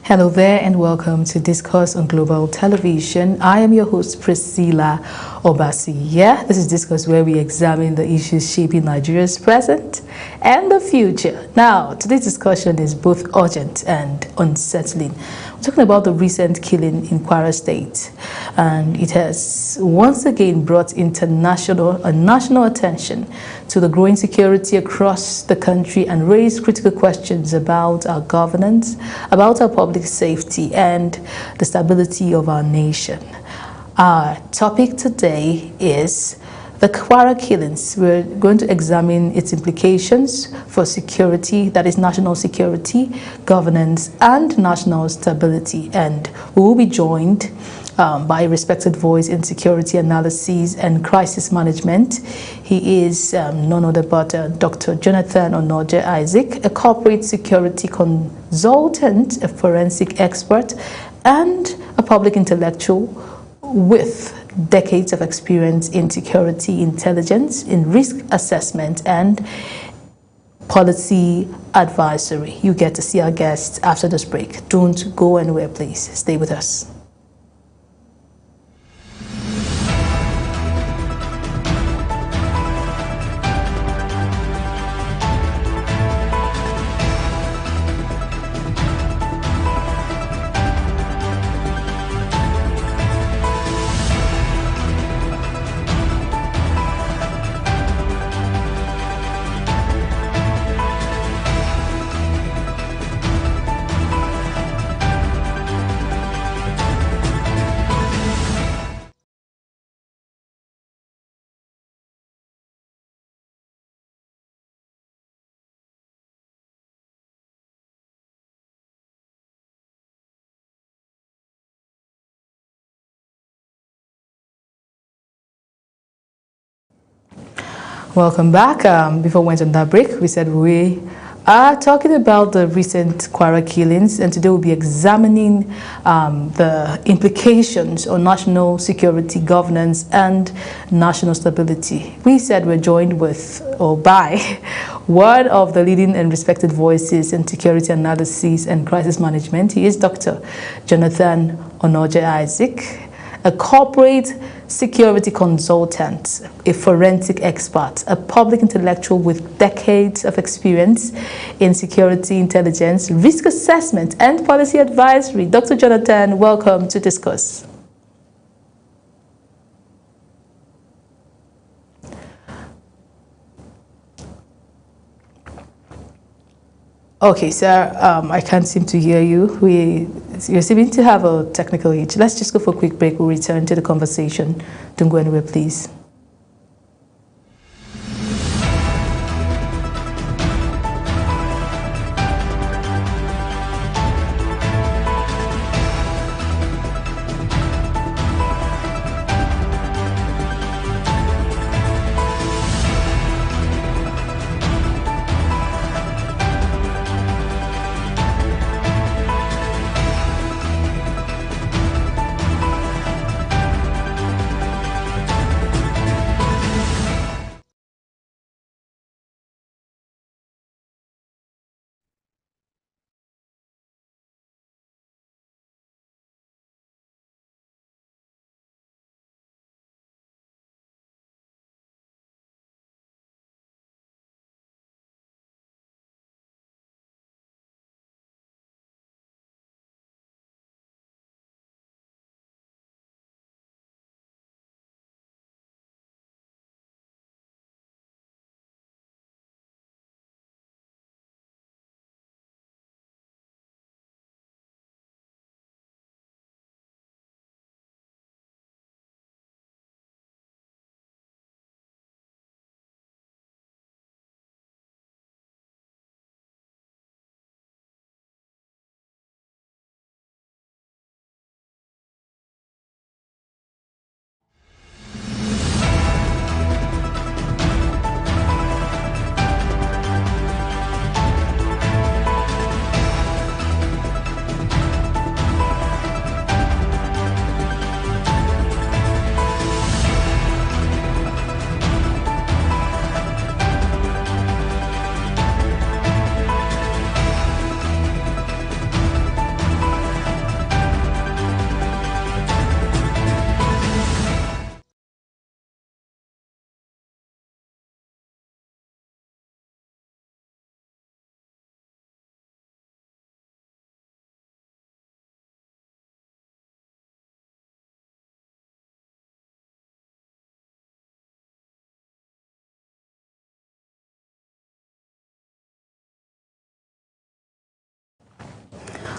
Hello there and welcome to Discourse on Global Television. I am your host Priscilla Obasi. Yeah, this is Discourse where we examine the issues shaping Nigeria's present and the future. Now, today's discussion is both urgent and unsettling. We're talking about the recent killing in Kwara State, and it has once again brought international and national attention to the growing security across the country and raised critical questions about our governance, about our public safety, and the stability of our nation. Our topic today is the Kwara killings. We're going to examine its implications for security, that is national security, governance, and national stability. And we will be joined by a respected voice in security analysis and crisis management. He is none other but Dr. Jonathan Onoje Isaac, a corporate security consultant, a forensic expert, and a public intellectual with decades of experience in security intelligence, in risk assessment, and policy advisory. You get to see our guests after this break. Don't go anywhere, please. Stay with us. Welcome back. Before we went on that break, we said we are talking about the recent Kwara killings, and today we'll be examining the implications on national security, governance, and national stability. We said we're joined with, or by, one of the leading and respected voices in security analysis and crisis management. He is Dr. Jonathan Onoje Isaac, a corporate security consultant, a forensic expert, a public intellectual with decades of experience in security intelligence, risk assessment, and policy advisory. Dr. Jonathan, welcome to Discuss. Okay, sir, I can't seem to hear you. You're seeming to have a technical hitch. Let's just go for a quick break. We'll return to the conversation. Don't go anywhere, please.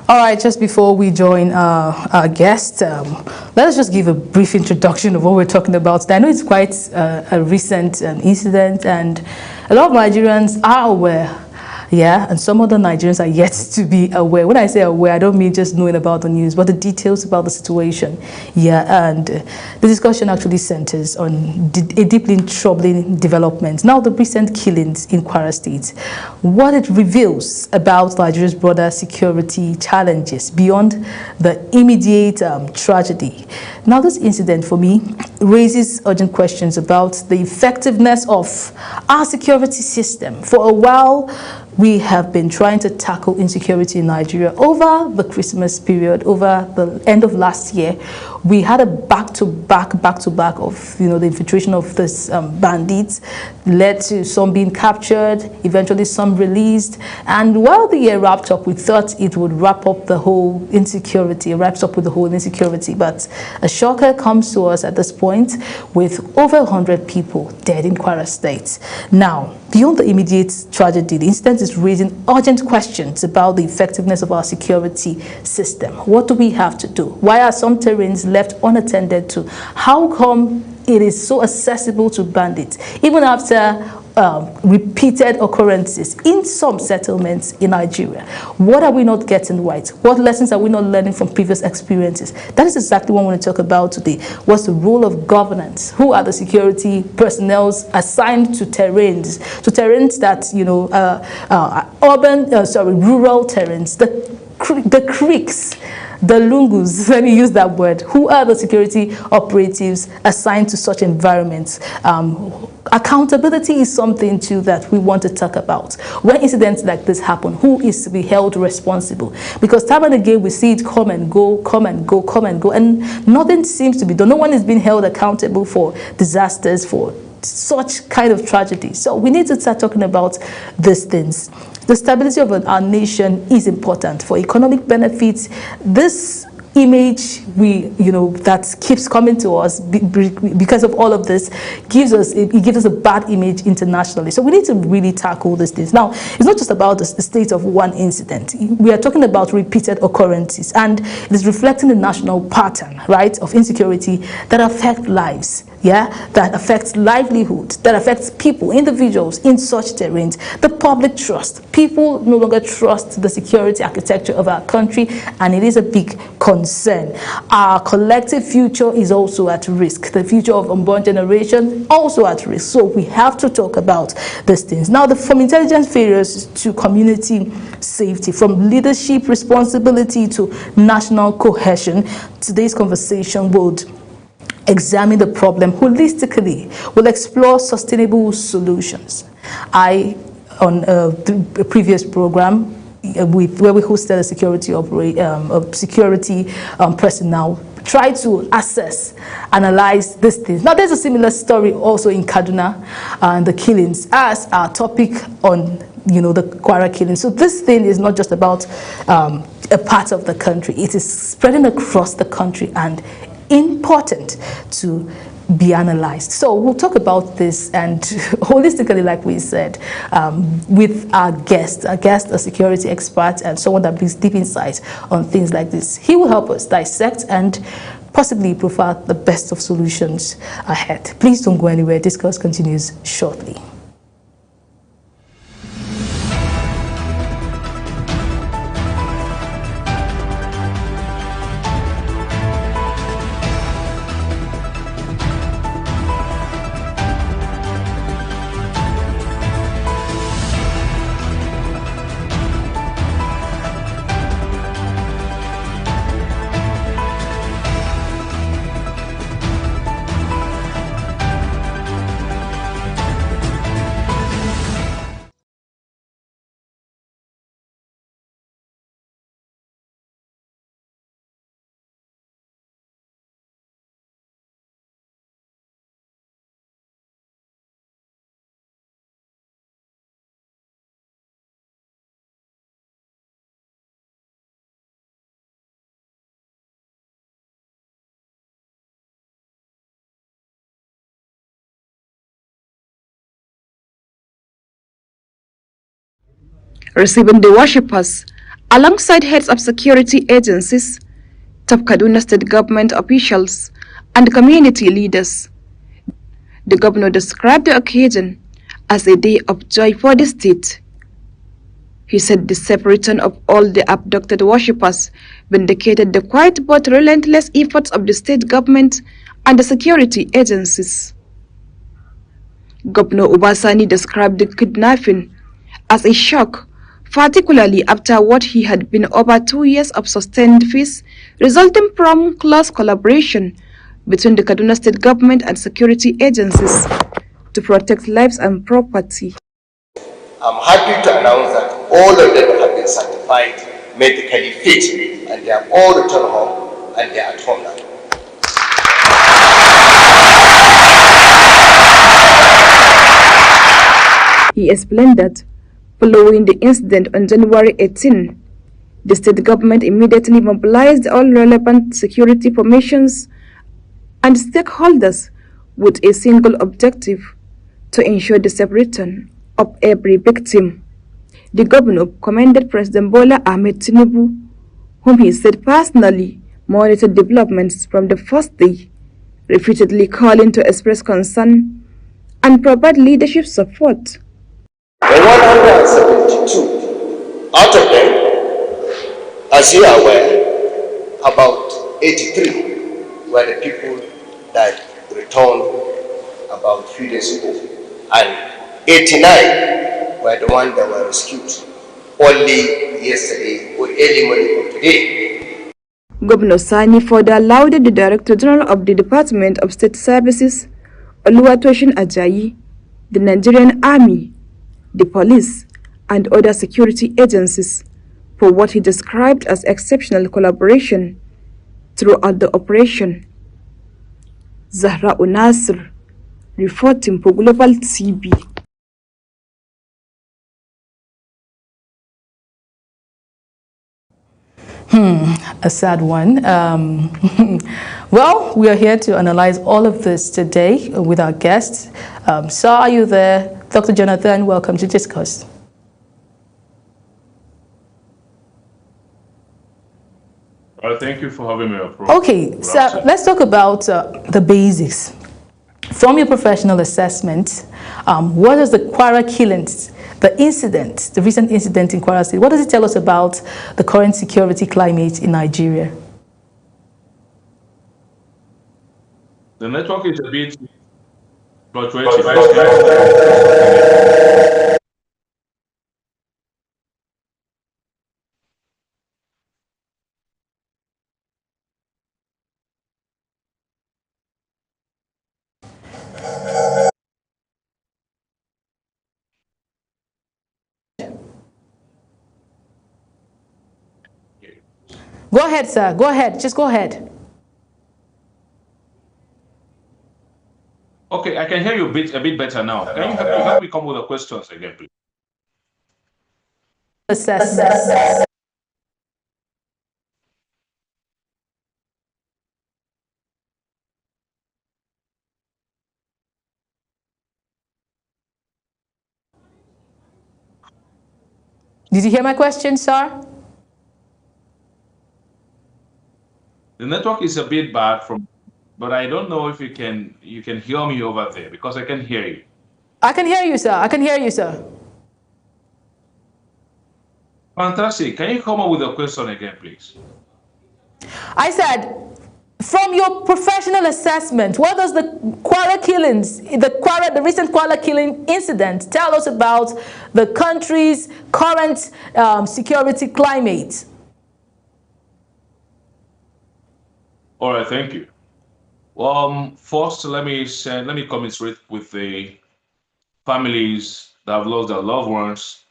All right, just before we join our guest, let us just give a brief introduction of what we're talking about. I know it's quite a recent incident, and a lot of Nigerians are aware. Yeah, and some other Nigerians are yet to be aware. When I say aware, I don't mean just knowing about the news, but the details about the situation. Yeah, and the discussion actually centers on a deeply troubling development. Now, the recent killings in Kwara State, what it reveals about Nigeria's broader security challenges beyond the immediate tragedy. Now, this incident for me raises urgent questions about the effectiveness of our security system. For a while, we have been trying to tackle insecurity in Nigeria. Over the Christmas period, over the end of last year, we had a back-to-back of, the infiltration of this bandits, led to some being captured, eventually some released. And while the year wrapped up, we thought it would wrap up the whole insecurity, wraps up with the whole insecurity. But a shocker comes to us at this point with over 100 people dead in Kwara State. Now, beyond the immediate tragedy, the incident is raising urgent questions about the effectiveness of our security system. What do we have to do? Why are some terrains left unattended to? How come it is so accessible to bandits, even after repeated occurrences in some settlements in Nigeria? What are we not getting right? What lessons are we not learning from previous experiences? That is exactly what I want to talk about today. What's the role of governance? Who are the security personnel assigned to terrains that, rural terrains, the creeks, the lungus, let me use that word. Who are the security operatives assigned to such environments? Accountability is something too that we want to talk about. When incidents like this happen, who is to be held responsible? Because time and again we see it come and go, and nothing seems to be done. No one is being held accountable for disasters, for such kind of tragedy. So we need to start talking about these things. The stability of our nation is important for economic benefits. This image that keeps coming to us because of all of this gives us a bad image internationally. So we need to really tackle these things. Now, it's not just about the state of one incident. We are talking about repeated occurrences, and it is reflecting the national pattern, right, of insecurity that affect lives. That affects livelihood, that affects people, individuals in such terrains. The public trust. People no longer trust the security architecture of our country, and it is a big concern. Our collective future is also at risk. The future of unborn generation also at risk. So we have to talk about these things. Now, from intelligence failures to community safety, from leadership responsibility to national cohesion, today's conversation would examine the problem holistically. We'll explore sustainable solutions. On a previous program, where we hosted a security personnel, try to assess, analyze these things. Now, there's a similar story also in Kaduna and the killings as our topic on the Kwara killing. So this thing is not just about a part of the country. It is spreading across the country and important to be analyzed. So we'll talk about this and holistically, like we said, with our guest, a security expert and someone that brings deep insight on things like this. He will help us dissect and possibly provide the best of solutions ahead. Please don't go anywhere. Discourse continues shortly. Receiving the worshippers Alongside heads of security agencies, top Kaduna state government officials, and community leaders, the governor described the occasion as a day of joy for the state. He said the safe return of all the abducted worshippers vindicated the quiet but relentless efforts of the state government and the security agencies. Governor Obasani described the kidnapping as a shock, particularly after what he had been over 2 years of sustained peace resulting from close collaboration between the Kaduna state government and security agencies to protect lives and property. I'm happy to announce that all of them have been certified medically fit and they have all returned home and they are at home now. He explained that following the incident on January 18, the state government immediately mobilized all relevant security formations and stakeholders with a single objective to ensure the safe return of every victim. The governor commended President Bola Ahmed Tinubu, whom he said personally monitored developments from the first day, repeatedly calling to express concern and provide leadership support. The 172 out of them, as you are aware, about 83 were the people that returned about a few days ago, and 89 were the ones that were rescued only yesterday or early morning of today. Governor Sani further lauded the Director General of the Department of State Services, Oluwatoshin Ajayi, the Nigerian Army, the police, and other security agencies for what he described as exceptional collaboration throughout the operation. Zahra Unasr, reporting for Global TV. A sad one. Well, we are here to analyze all of this today with our guests. So are you there? Dr. Jonathan, welcome to Discourse. Thank you for having me. Okay, so let's talk about the basics. From your professional assessment, what is the Kwara killings, the incident, the recent incident in Kwara State, what does it tell us about the current security climate in Nigeria? The network is a bit fluctuating. Go ahead, sir. Go ahead. Just go ahead. Okay, I can hear you a bit better now. Can you help me come with the questions again, please? Assessment. Did you hear my question, sir? The network is a bit bad but I don't know if you can hear me over there because I can hear you. I can hear you, sir. I can hear you, sir. Fantastic. Can you come up with a question again, please? I said, from your professional assessment, what does the Kwara killings, the recent Kwara killing incident, tell us about the country's current security climate? All right, thank you. First, let me commiserate with the families that have lost their loved ones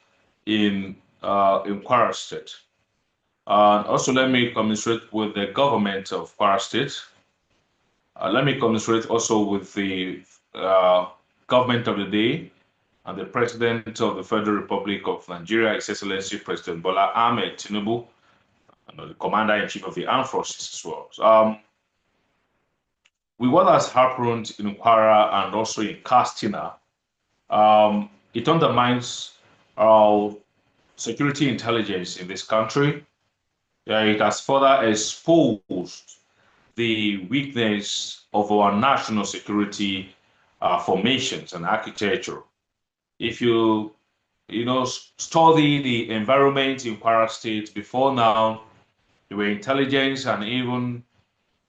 in Kwara State. And also, let me commiserate with the government of Kwara State. Let me commiserate also with the government of the day and the President of the Federal Republic of Nigeria, His Excellency President Bola Ahmed Tinubu, and the Commander-in-Chief of the Armed Forces as well. With what has happened in Kwara and also in Castina, it undermines our security intelligence in this country. It has further exposed the weakness of our national security formations and architecture. If you study the environment in Kwara State before now, there were intelligence and even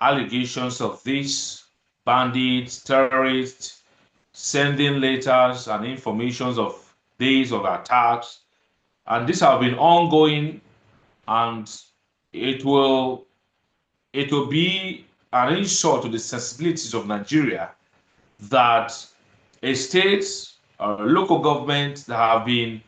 allegations of these bandits, terrorists, sending letters and informations of days of attacks. And these have been ongoing, and it will it will be an insult to the sensibilities of Nigeria that a state or local government that have been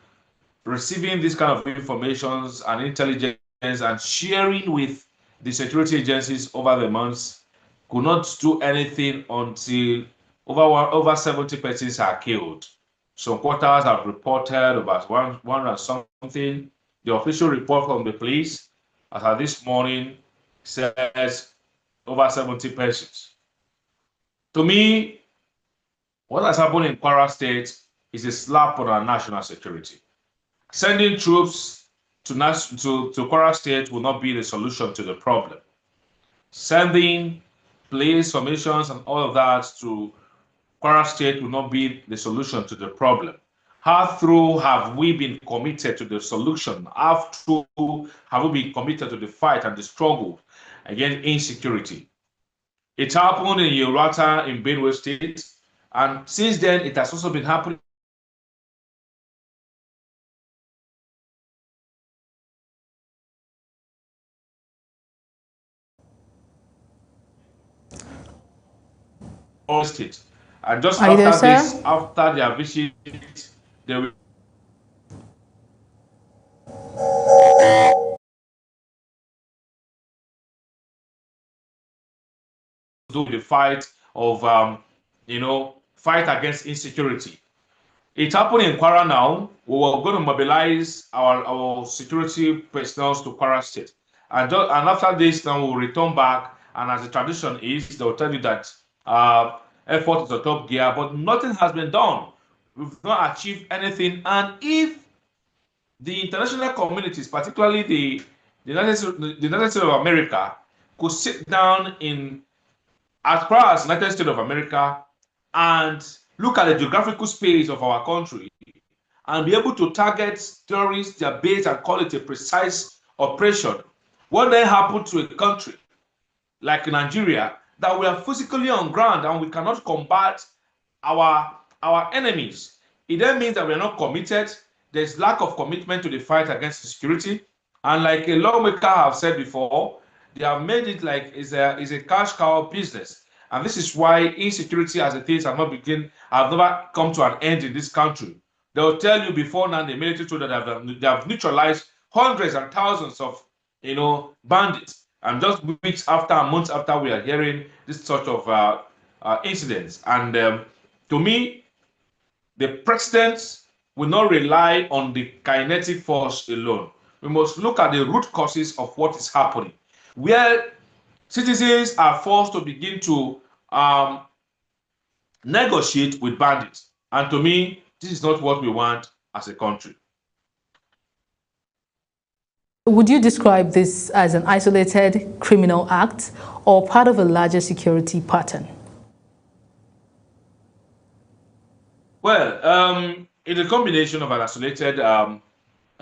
receiving this kind of informations and intelligence and sharing with the security agencies over the months could not do anything until over 70 persons are killed. Some quarters have reported about one and something. The official report from the police, as of this morning, says over 70 persons. To me, what has happened in Kwara State is a slap on our national security. Sending troops to Kwara State will not be the solution to the problem. Sending police formations and all of that to Kwara State will not be the solution to the problem. How through have we been committed to the solution? How through have we been committed to the fight and the struggle against insecurity? It happened in Yorata in Benue State, and since then it has also been happening state. And just Are you there, after this, sir? after their visit, they will do the fight of fight against insecurity. It happened in Kwara now. We were going to mobilize our security personnel to Kwara State. And after this, now we'll return back. And as the tradition is, they'll tell you that effort is a top gear, but nothing has been done. We've not achieved anything. And if the international communities, particularly the United States of America, could sit down in as far as United States of America and look at the geographical space of our country and be able to target terrorists, their base, and call it a precise operation. What then happened to a country like Nigeria that we are physically on ground and we cannot combat our enemies? It then means that we are not committed. There's lack of commitment to the fight against security. And like a lawmaker have said before, they have made it like is a cash cow business. And this is why insecurity as it is have never come to an end in this country. They'll tell you before now the military told that they have neutralized hundreds and thousands of bandits. And just weeks after, months after, we are hearing this sort of incidents. And to me, the president will not rely on the kinetic force alone. We must look at the root causes of what is happening, where citizens are forced to begin to negotiate with bandits. And to me, this is not what we want as a country. Would you describe this as an isolated criminal act or part of a larger security pattern? Well, it's a combination of an isolated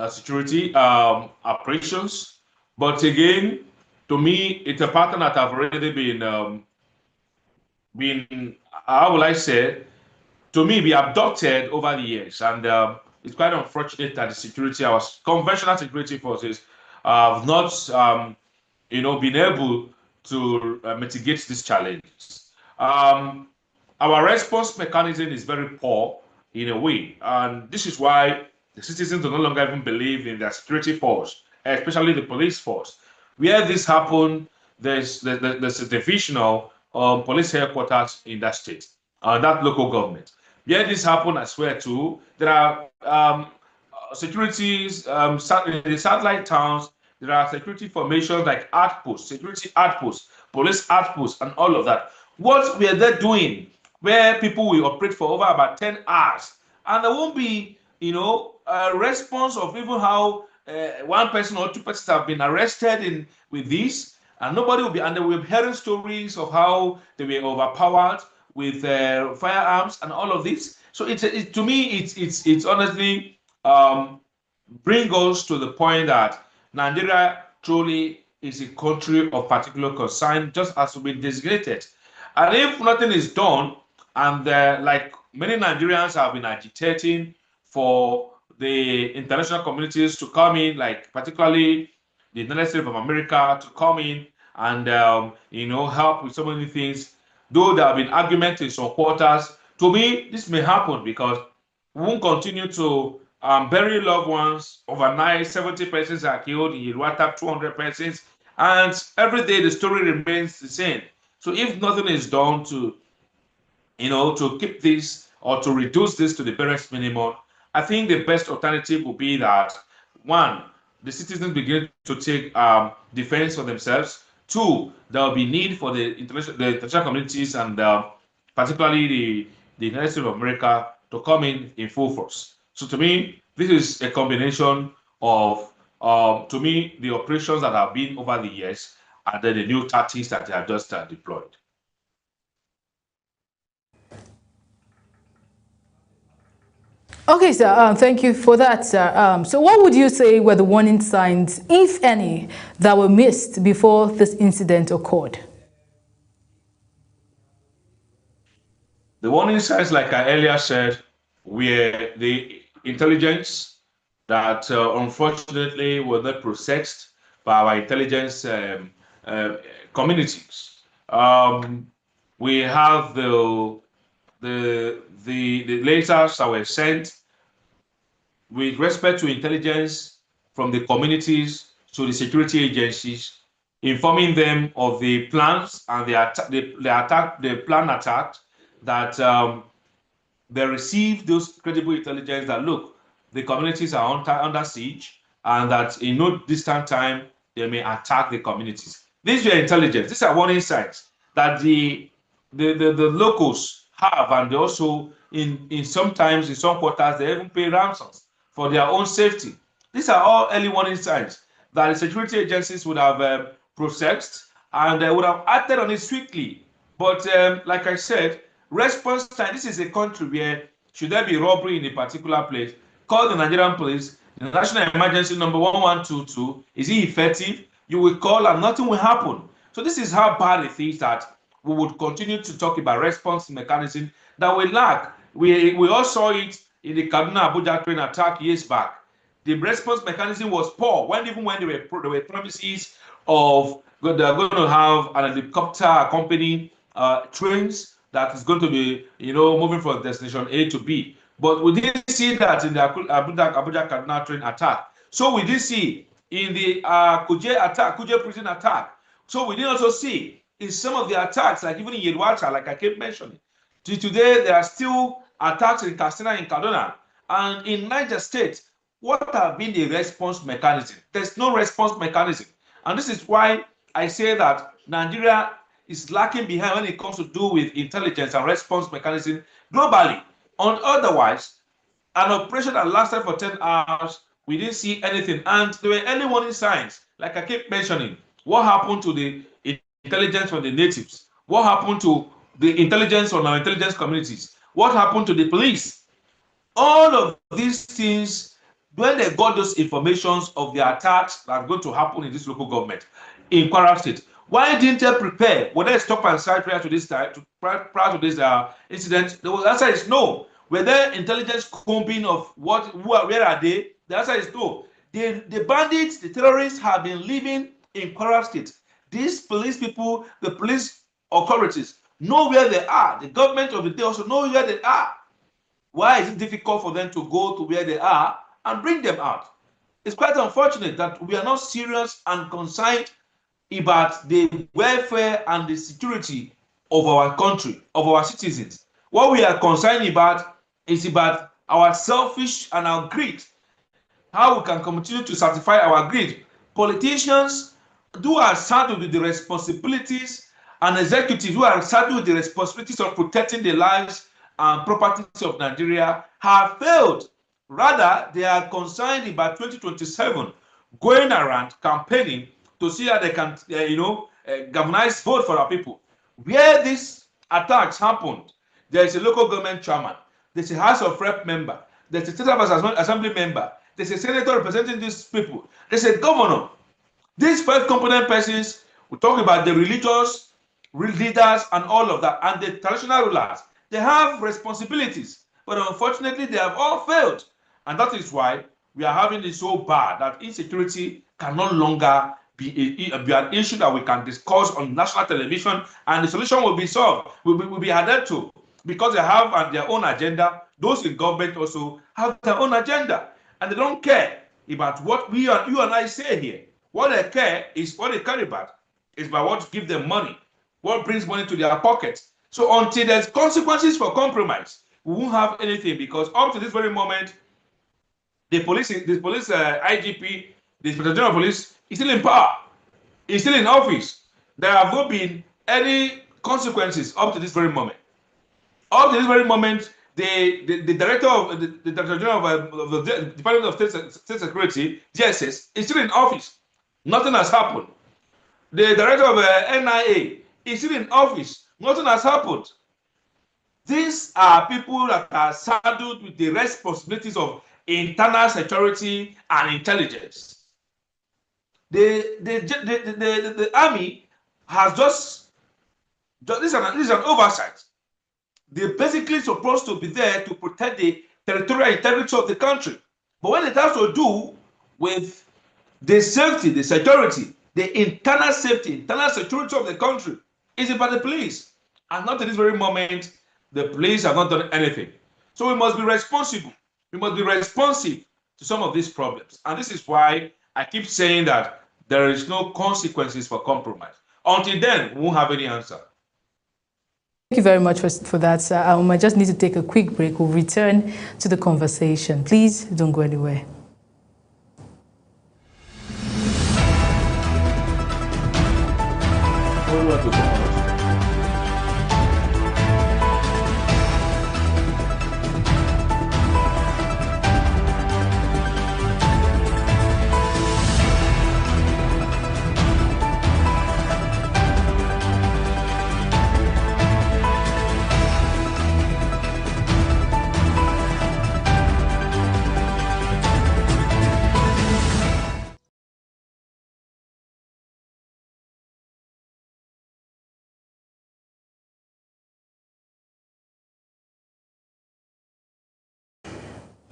security operations, but again, to me, it's a pattern that have already been how will I say, to me, be abducted over the years, and it's quite unfortunate that our conventional security forces have not, been able to mitigate these challenges. Our response mechanism is very poor in a way, and this is why the citizens do no longer even believe in their security force, especially the police force. Where this happened, there's a divisional police headquarters in that state, that local government. Where this happened, I swear to, there are securities in the satellite towns. There are security formations like outposts, security outposts, police outposts, and all of that. What we are there doing, where people will operate for over about 10 hours, and there won't be, response of even how one person or two persons have been arrested with this, and nobody will be, and they will be hearing stories of how they were overpowered with firearms and all of this. So to me, it's honestly bring us to the point that Nigeria truly is a country of particular concern, just as we've been designated. And if nothing is done, and like many Nigerians have been agitating for the international communities to come in, like particularly the United States of America to come in and help with so many things. Though there have been arguments in some quarters, to me this may happen because we won't continue to bury loved ones overnight. 70 persons are killed in Yelwata, 200 persons, and every day the story remains the same. So if nothing is done to keep this or to reduce this to the barest minimum, I think the best alternative would be that one, the citizens begin to take defense for themselves. Two, there will be need for the international communities and particularly the United States of America to come in full force. So to me, this is a combination of, to me, the operations that have been over the years and then the new tactics that they have just deployed. Okay, sir. Thank you for that, sir. So what would you say were the warning signs, if any, that were missed before this incident occurred? The warning signs, like I earlier said, were the intelligence that unfortunately were not processed by our intelligence communities. We have the letters that were sent with respect to intelligence from the communities to the security agencies, informing them of the plans and the planned attack that they received those credible intelligence that look, the communities are under siege and that in no distant time they may attack the communities. These were intelligence. These are warning signs that the locals have, and they also in sometimes in some quarters they even pay ransoms for their own safety. These are all early warning signs that the security agencies would have processed and would have acted on it swiftly. But like I said, response time. This is a country where should there be robbery in a particular place, call the Nigerian police. The national emergency number 1122. Is it effective? You will call and nothing will happen. So this is how bad it is that we would continue to talk about response mechanism that we lack. We all saw it in the Kaduna Abuja train attack years back. The response mechanism was poor even when there were promises of they're going to have an helicopter accompanying trains that is going to be moving from destination A to B. But we didn't see that in the Abuja Kaduna train attack. So we did see in the Kuje prison attack. So we didn't also see in some of the attacks, like even in Yelwata, like I kept mentioning. Today, there are still attacks in Katsina, in Kaduna, and in Niger State. What have been the response mechanism? There's no response mechanism. And this is why I say that Nigeria is lacking behind when it comes to do with intelligence and response mechanism globally. Otherwise, an operation that lasted for 10 hours, we didn't see anything. And there were early warning signs, like I keep mentioning. What happened to the intelligence from the natives? What happened to the intelligence from our intelligence communities? What happened to the police? All of these things, when they got those informations of the attacks that are going to happen in this local government in Kwara State, why didn't they prepare? Were they stop and start prior to this incident? The answer is no. Were there intelligence combing of where are they? The answer is no. The bandits, the terrorists have been living in Kwara State. These police people, the police authorities know where they are. The government of the day also know where they are. Why is it difficult for them to go to where they are and bring them out? It's quite unfortunate that we are not serious and concerned about the welfare and the security of our country, of our citizens. What we are concerned about is about our selfish and our greed, how we can continue to satisfy our greed. Politicians who are saddled with the responsibilities and executives who are saddled with the responsibilities of protecting the lives and properties of Nigeria have failed Rather, they are concerned about 2027, going around campaigning to see how they can, galvanize vote for our people. Where these attacks happened, there is a local government chairman, there's a House of Rep member, there's a State House Assembly member, there's a senator representing these people, there's a governor. These five component persons, we talk about the religious leaders and all of that, and the traditional rulers. They have responsibilities, but unfortunately, they have all failed. And that is why we are having it so bad that insecurity can no longer be an issue that we can discuss on national television, and the solution will be solved, will be adhered to, because they have their own agenda. Those in government also have their own agenda, and they don't care about what you and I say here. What they care is what they care about is by what gives them money, what brings money to their pockets. So until there's consequences for compromise, we won't have anything, because up to this very moment, the police IGP, the Inspector General of Police, is still in power. He's still in office. There have not been any consequences up to this very moment. Up to this very moment, the director of the Director General of the Department of State Security, DSS, is still in office. Nothing has happened. The director of NIA is still in office. Nothing has happened. These are people that are saddled with the responsibilities of internal security and intelligence. The army has just this is an oversight. They're basically supposed to be there to protect the territorial integrity of the country. But when it has to do with the safety, the security, the internal safety, internal security of the country, is about the police. And not at this very moment, the police have not done anything. So we must be responsible. We must be responsive to some of these problems. And this is why I keep saying that there is no consequences for compromise. Until then, we won't have any answer. Thank you very much for that, sir. I just need to take a quick break. We'll return to the conversation. Please don't go anywhere.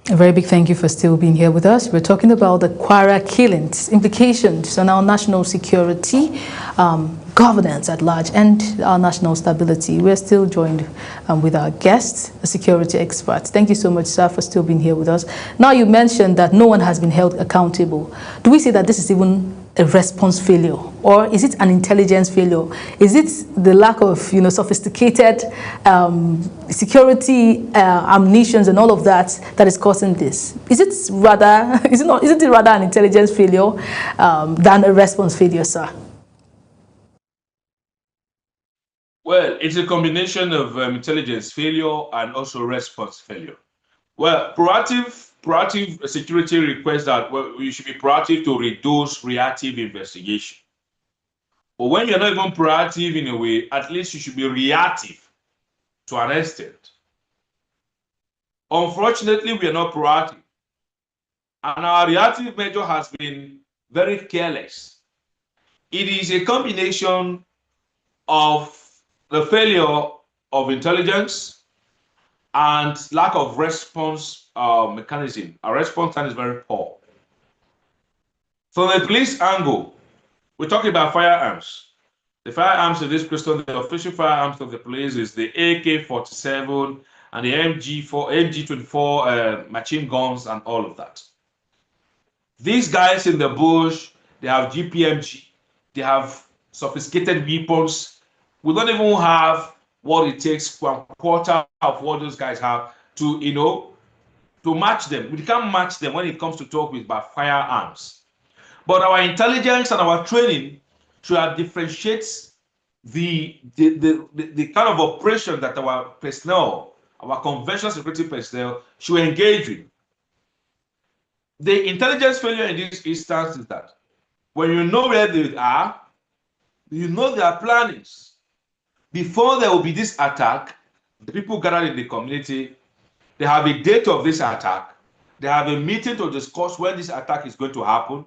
A very big thank you for still being here with us. We're talking about the Kwara killings, implications on our national security, governance at large, and our national stability. We're still joined with our guest, a security expert. Thank you so much, sir, for still being here with us. Now, you mentioned that no one has been held accountable. Do we say that this is even a response failure, or is it an intelligence failure? Is it the lack of, sophisticated security ammunitions and all of that that is causing this? Is it rather an intelligence failure than a response failure, sir? Well, it's a combination of intelligence failure and also response failure. Well, proactive security requires that you should be proactive to reduce reactive investigation. But when you're not even proactive in a way, at least you should be reactive to an extent. Unfortunately, we are not proactive. And our reactive measure has been very careless. It is a combination of the failure of intelligence and lack of response mechanism. Our response time is very poor. From the police angle, we're talking about firearms. The firearms in this question, the official firearms of the police is the AK-47 and the MG24 machine guns and all of that. These guys in the bush, they have GPMG, they have sophisticated weapons. We don't even have what it takes, 1/4 of what those guys have to, to match them. We can't match them when it comes to talk about firearms. But our intelligence and our training should differentiate the kind of operation that our personnel, our conventional security personnel, should engage with. The intelligence failure in this instance is that when you know where they are, you know their plannings. Before there will be this attack, the people gathered in the community, they have a date of this attack. They have a meeting to discuss when this attack is going to happen.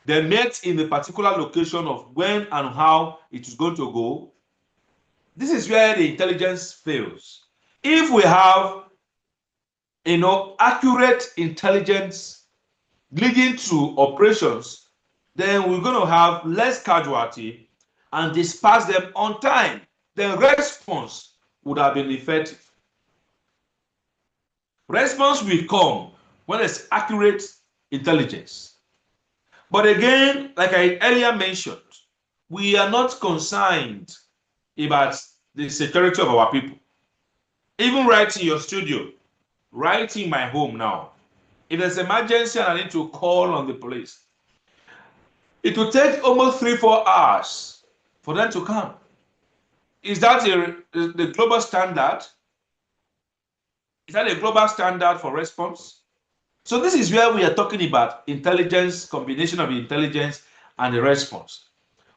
They met in a particular location of when and how it is going to go. This is where the intelligence fails. If we have, accurate intelligence leading to operations, then we're going to have less casualty and disperse them on time. The response would have been effective. Response will come when there's accurate intelligence. But again, like I earlier mentioned, we are not concerned about the security of our people. Even right in your studio, right in my home now, if there's an emergency and I need to call on the police, it will take almost 3-4 hours for them to come. Is that the global standard? Is that a global standard for response? So this is where we are talking about intelligence, combination of intelligence and the response.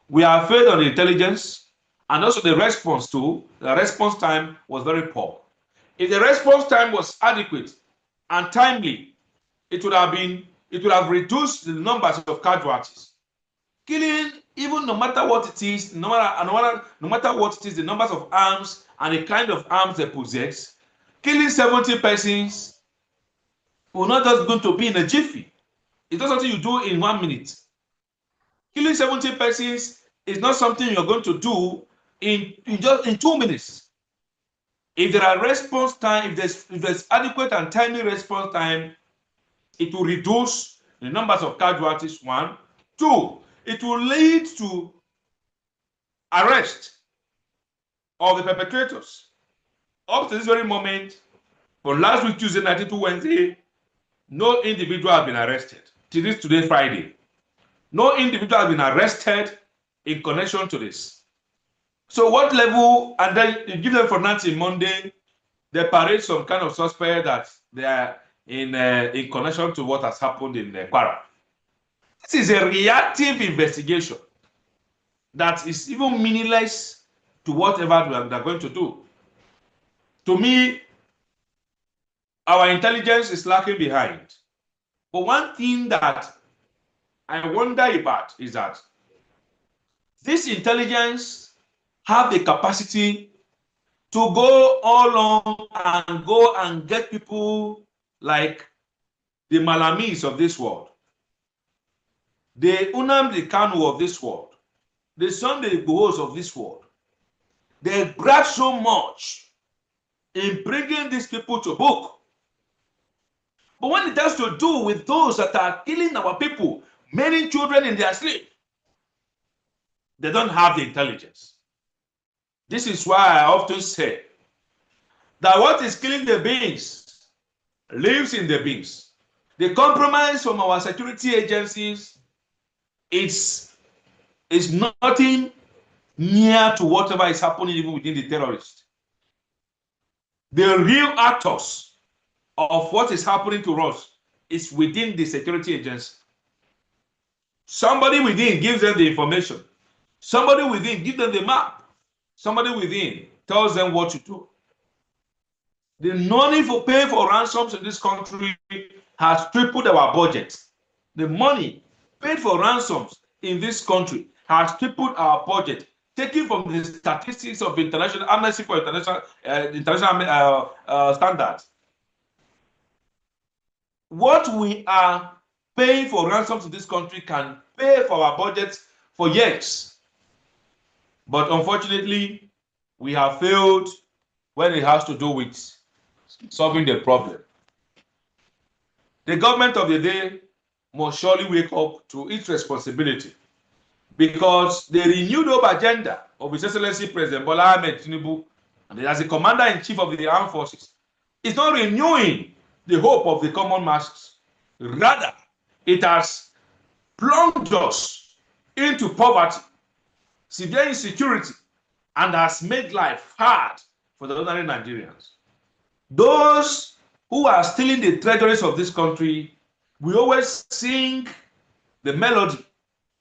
We are afraid of the intelligence and also the response too. The response time was very poor. If the response time was adequate and timely, it would have reduced the numbers of casualties. Killing, even no matter what it is, no matter what it is, the numbers of arms and the kind of arms they possess, killing 70 persons will not just going to be in a jiffy. It's not something you do in 1 minute. Killing 70 persons is not something you're going to do in 2 minutes. If there are response time, if there's adequate and timely response time, it will reduce the numbers of casualties, 1. 2, it will lead to arrest of the perpetrators. Up to this very moment, from last week, Tuesday night to Wednesday, no individual has been arrested. Today, Friday. No individual has been arrested in connection to this. So what level, and then you give them for Nancy Monday, they parade some kind of suspect that they are in connection to what has happened in Kwara. This is a reactive investigation that is even meaningless to whatever they're going to do. To me, our intelligence is lacking behind. But one thing that I wonder about is that this intelligence have the capacity to go all on and go and get people like the Malamis of this world, the Nnamdi Kanu of this world, the Sunday Igbohos of this world. They brag so much in bringing these people to book. But when it has to do with those that are killing our people, many children in their sleep, they don't have the intelligence. This is why I often say that what is killing the beings lives in the beings. The compromise from our security agencies is nothing near to whatever is happening even within the terrorists. The real actors of what is happening to us is within the security agency. Somebody within gives them the information. Somebody within gives them the map. Somebody within tells them what to do. The money for paying for ransoms in this country has tripled our budget. The money paid for ransoms in this country has tripled our budget, taken from the statistics of international amnesty for international standards. What we are paying for ransoms in this country can pay for our budget for years. But unfortunately, we have failed when it has to do with solving the problem. The government of the day must surely wake up to its responsibility, because the renewed hope agenda of His Excellency President Bola Ahmed Tinubu, and as the Commander-in-Chief of the Armed Forces, is not renewing the hope of the common masses. Rather, it has plunged us into poverty, severe insecurity, and has made life hard for the ordinary Nigerians. Those who are stealing the treasuries of this country, we always sing the melody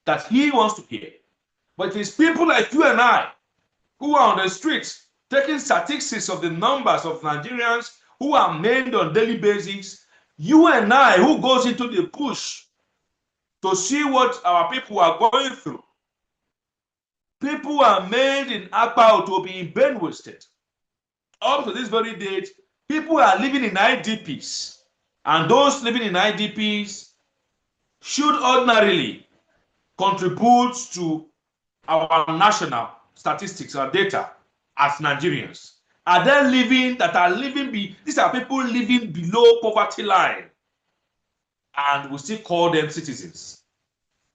that he wants to hear. But it's people like you and I who are on the streets taking statistics of the numbers of Nigerians who are maimed on daily basis. You and I who goes into the bush to see what our people are going through. People are made in Akpa to be in Benue State. Up to this very date, people are living in IDPs. And those living in IDPs should ordinarily contribute to our national statistics or data as Nigerians. Are they living these are people living below poverty line, and we still call them citizens.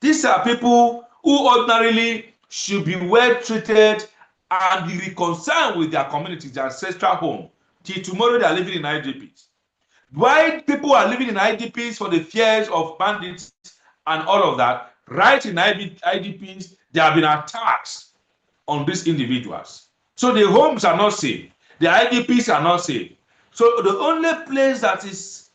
These are people who ordinarily should be well treated and be reconciled with their communities, their ancestral home. Till tomorrow they are living in IDPs. Why people are living in IDPs for the fears of bandits and all of that, right in IDPs, there have been attacks on these individuals. So the homes are not safe. The IDPs are not safe. So the only place that is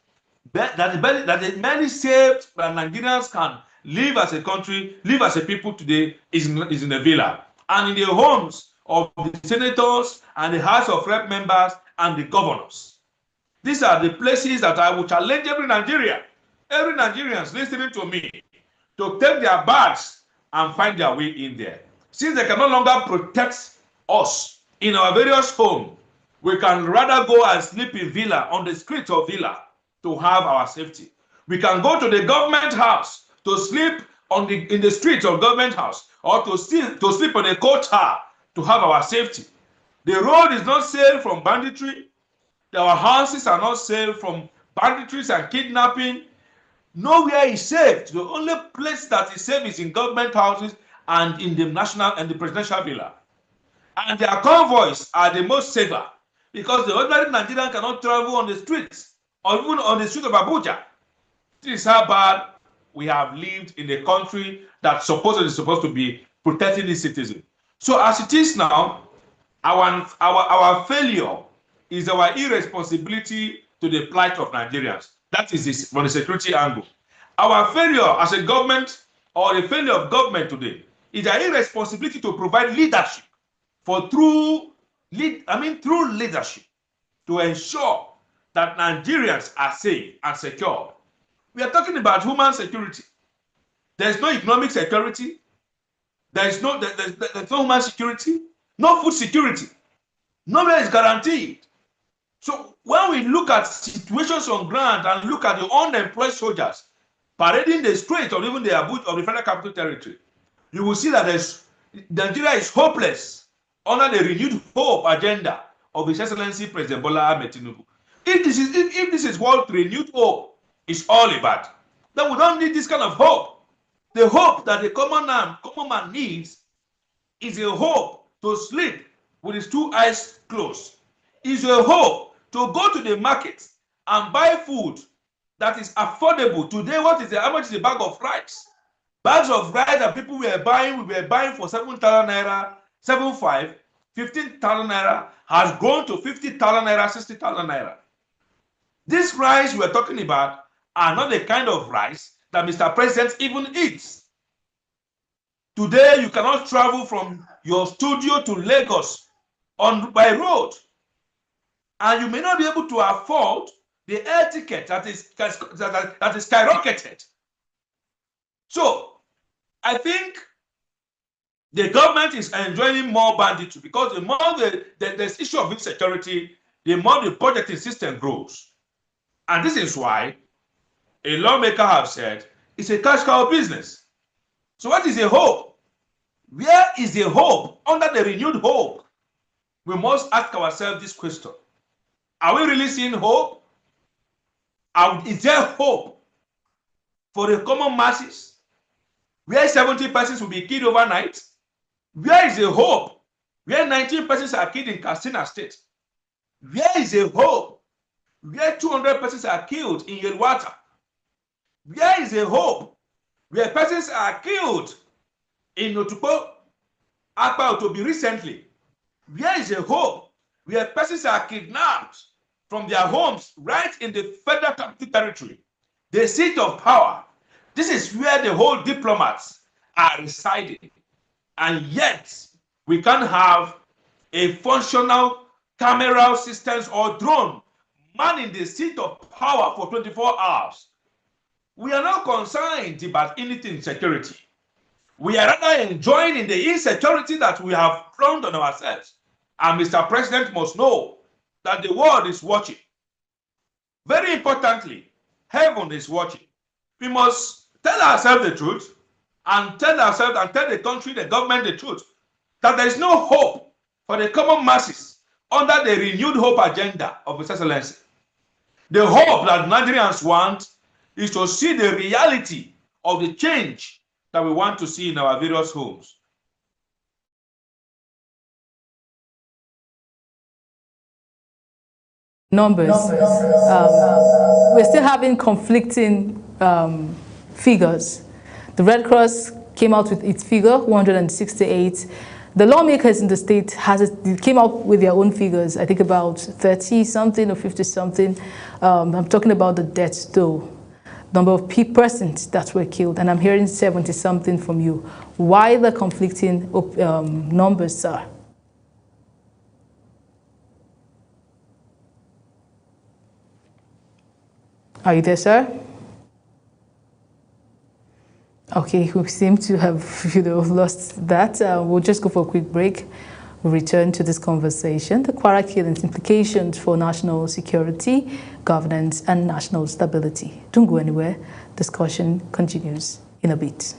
many saved that Nigerians can live as a country, live as a people today is in the villa. And in the homes of the senators and the House of Rep members and the governors. These are the places that I will challenge every Nigerian listening to me to take their bags and find their way in there. Since they can no longer protect us in our various homes, we can rather go and sleep in villa, on the streets of villa, to have our safety. We can go to the government house to sleep in the streets of government house, or to sleep on a coach car to have our safety. The road is not safe from banditry. Our houses are not safe from banditry and kidnapping. Nowhere is safe. The only place that is safe is in government houses and in the national and the presidential villa. And their convoys are the most safer, because the ordinary Nigerian cannot travel on the streets or even on the streets of Abuja. This is how bad we have lived in a country that supposedly is supposed to be protecting its citizens. So as it is now, our failure is our irresponsibility to the plight of Nigerians. That is this, from the security angle. Our failure as a government, or the failure of government today, is our irresponsibility to provide leadership through leadership to ensure that Nigerians are safe and secure. We are talking about human security. There's no economic security. There's no human security. No food security. Nowhere is guaranteed. So when we look at situations on ground and look at the unemployed soldiers parading the streets or even the Abuja of the Federal Capital Territory, you will see that Nigeria is hopeless under the renewed hope agenda of His Excellency President Bola Ahmed Tinubu. If this is what renewed hope is all about, then we don't need this kind of hope. The hope that the common man needs is a hope to sleep with his two eyes closed. Is a hope to go to the market and buy food that is affordable. Today, how much is a bag of rice? Bags of rice that people we were buying for 7,000 naira, 7,500, 15,000 naira, has grown to 50,000 naira, 60,000 naira. This rice we're talking about are not the kind of rice that Mr. President even eats. Today, you cannot travel from your studio to Lagos by road, and you may not be able to afford the air ticket that is skyrocketed. So, I think the government is enjoying more banditry, because the more there's issue of insecurity, the more the budgeting system grows. And this is why a lawmaker have said it's a cash cow business. So what is the hope? Where is the hope under the renewed hope? We must ask ourselves this question. Are we really seeing hope? Is there hope for the common masses? Where 70 persons will be killed overnight? Where is the hope? Where 19 persons are killed in Katsina State? Where is the hope? Where 200 persons are killed in Yelwata? Where is the hope? Where persons are killed in Otukpo, Akpa Otobi recently? Where is the hope? Where persons are kidnapped from their homes right in the Federal Capital Territory? the seat of power. This is where the whole diplomats are residing. And yet, we can't have a functional camera systems or drone manning the seat of power for 24 hours. We are not concerned about anything security. We are rather enjoying the insecurity that we have brought on ourselves. And Mr. President must know that the world is watching. Very importantly, heaven is watching. We must tell ourselves the truth and tell ourselves and tell the country, the government the truth, that there is no hope for the common masses under the renewed hope agenda of His Excellency. The hope that Nigerians want is to see the reality of the change that we want to see in our various homes. Numbers. We're still having conflicting figures. The Red Cross came out with its figure, 168. The lawmakers in the state came out with their own figures, I think about 30-something or 50-something. I'm talking about the deaths though, number of persons that were killed, and I'm hearing 70-something from you. Why the conflicting numbers, sir? Are you there, sir? Okay, we seem to have, lost that. We'll just go for a quick break. We'll return to this conversation. The Kwara killings, implications for national security, governance, and national stability. Don't go anywhere. Discussion continues in a bit.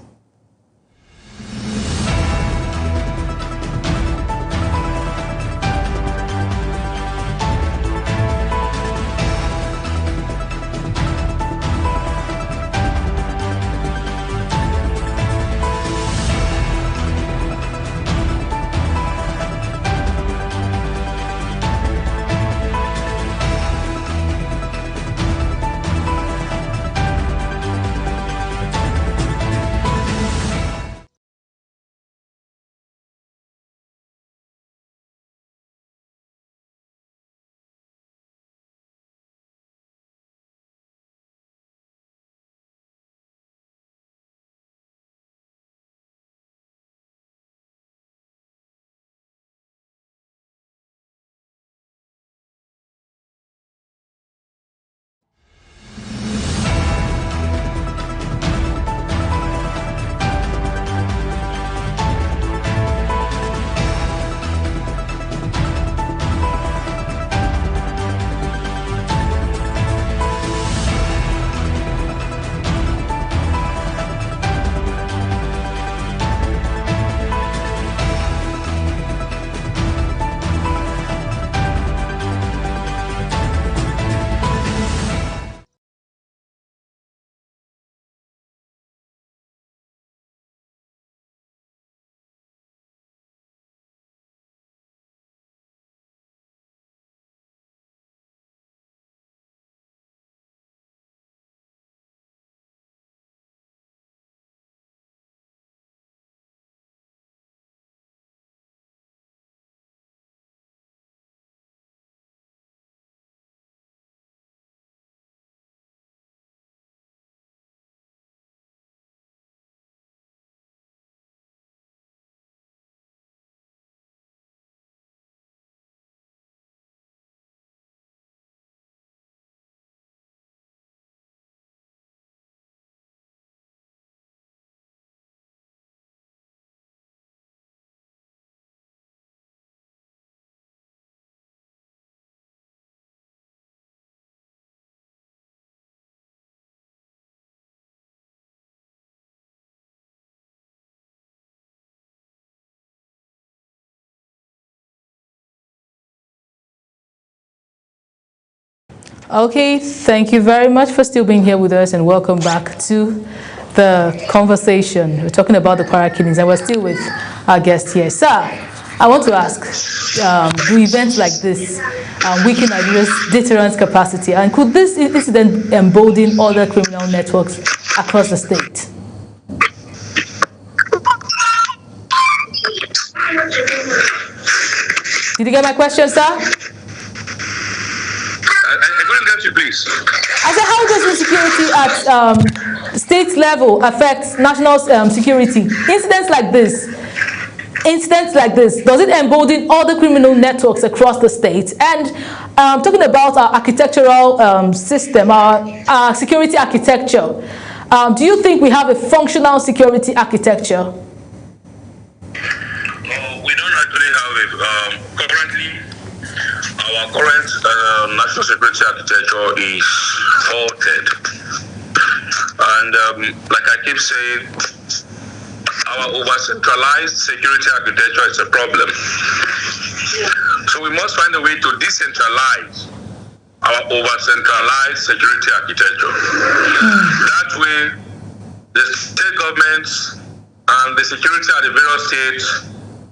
Okay, thank you very much for still being here with us, and welcome back to the conversation. We're talking about the Kwara killings, and we're still with our guest here. Sir, I want to ask, do events like this weaken Nigeria's deterrence capacity, and could this incident embolden other criminal networks across the state? Did you get my question, sir? I couldn't get you, please. I said, how does insecurity at state level affect national security? Incidents like this, does it embolden other criminal networks across the state? And talking about our architectural system, our security architecture, do you think we have a functional security architecture? We don't actually have it. Currently, our current national security architecture is faulted. And like I keep saying, our over-centralized security architecture is a problem. So we must find a way to decentralize our over-centralized security architecture. That way, the state governments and the security at the various states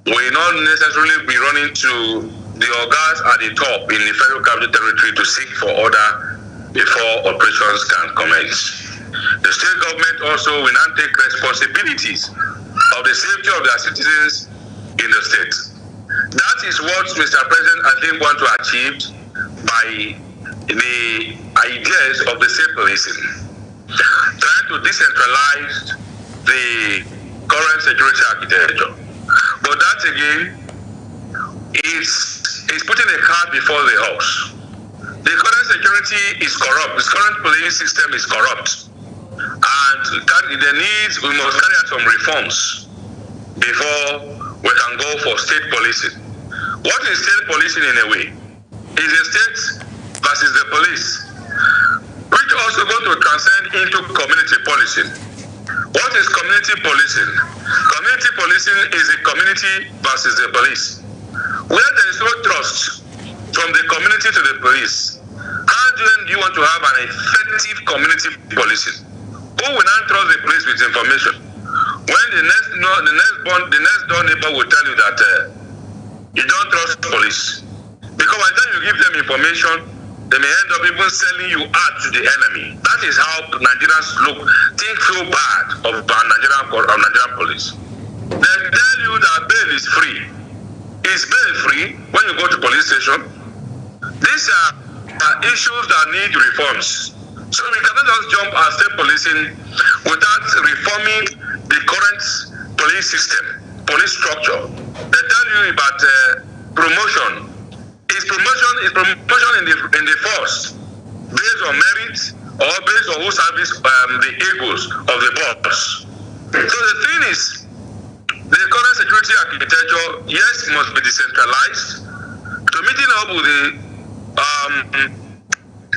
will not necessarily be running to the organs at the top in the federal capital territory to seek for order before operations can commence. The state government also will not take responsibilities of the safety of their citizens in the state. That is what Mr. President, I think, want to achieve by the ideas of the state policing, trying to decentralize the current security architecture. But that again is putting a cart before the horse. The current security is corrupt. This current police system is corrupt. And we must carry out some reforms before we can go for state policing. What is state policing in a way? Is the state versus the police, which also going to transcend into community policing. What is community policing? Community policing is the community versus the police. Where there is no trust from the community to the police, how do you want to have an effective community policing? Who will not trust the police with information? When the next door neighbor will tell you that you don't trust police. Because by the time you give them information, they may end up even selling you out to the enemy. That is how Nigerians think so bad of Nigerian police. They tell you that bail is free. Is bail free when you go to police station? These are issues that need reforms. So we cannot just jump at state policing without reforming the current police system, police structure. They tell you about promotion. Is promotion in the force based on merit or based on who service the egos of the boss? So the thing is, the current security architecture, yes, must be decentralized to meeting up with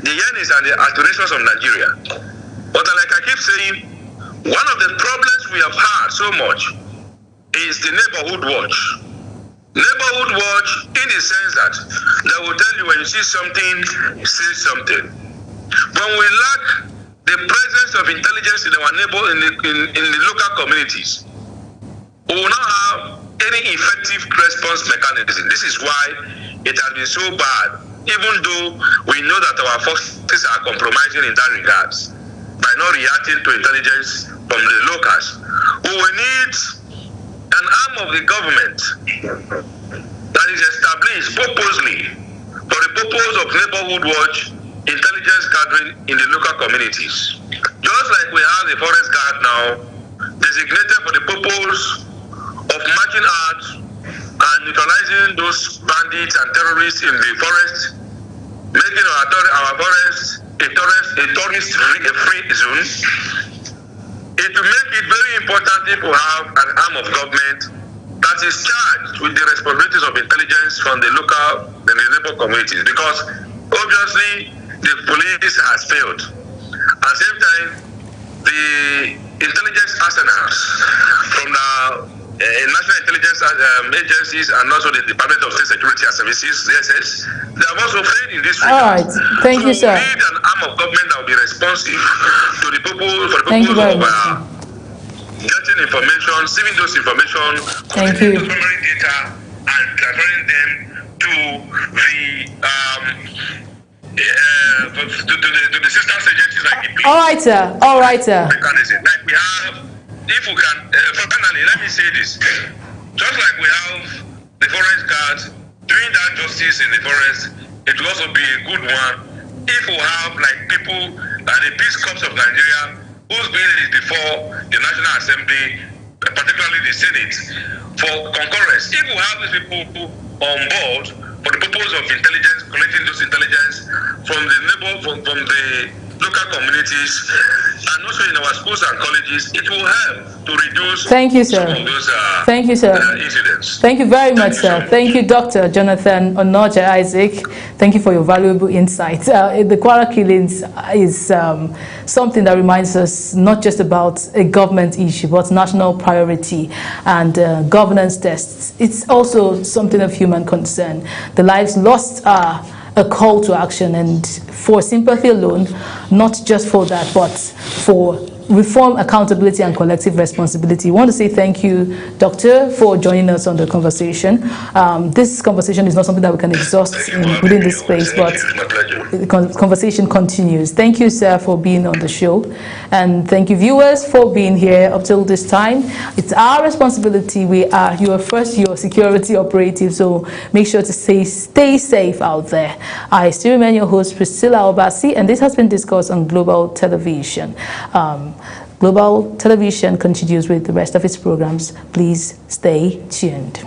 the yearnings and the aspirations of Nigeria. But like I keep saying, one of the problems we have had so much is the neighborhood watch. Neighborhood watch in the sense that they will tell you when you see something, say something. When we lack the presence of intelligence in our in the local communities, we will not have any effective response mechanism. This is why it has been so bad, even though we know that our forces are compromising in that regards by not reacting to intelligence from the locals. We will need an arm of the government that is established purposely for the purpose of neighborhood watch, intelligence gathering in the local communities. Just like we have the forest guard now, designated for the purpose of marching out and neutralizing those bandits and terrorists in the forest, making our forest a tourist-free zone. It will make it very important if we have an arm of government that is charged with the responsibilities of intelligence from the local and the neighbor communities, because obviously the police has failed. At the same time, the intelligence arsenals from the national intelligence agencies and also the Department of State Security and Services, DSS, they have also failed in this regard. All right, thank you, sir. We need an arm of government that will be responsive to the people, for the Thank you very purpose much. of getting information, receiving those information, Thank you. those primary data, and transferring them to the systems agencies like the police. All right, sir. All right, sir. Mechanism. Like we have, if we can, finally, let me say this. Just like we have the forest guard doing that justice in the forest, it will also be a good one if we have like people like the Peace Corps of Nigeria, whose bill is before the National Assembly, particularly the Senate, for concurrence, if we have these people on board for the purpose of intelligence, collecting those intelligence from the from the local communities and also in our schools and colleges, it will help to reduce Thank you, sir. some of those Thank you, sir. Incidents. Thank you very much, sir. Thank you, Dr. Jonathan Onoja Isaac. Thank you for your valuable insight. The Kwara killings is something that reminds us not just about a government issue, but national priority and governance tests. It's also something of human concern. The lives lost are a call to action, and for sympathy alone, not just for that, but for reform, accountability, and collective responsibility. I want to say thank you, Doctor, for joining us on the conversation. This conversation is not something that we can exhaust within this space, but the conversation continues. Thank you, sir, for being on the show. And thank you, viewers, for being here up till this time. It's our responsibility. You are first your security operative, so make sure to stay safe out there. I still remain your host, Priscilla Obasi, and this has been Discourse on Global Television. Global Television continues with the rest of its programs. Please stay tuned.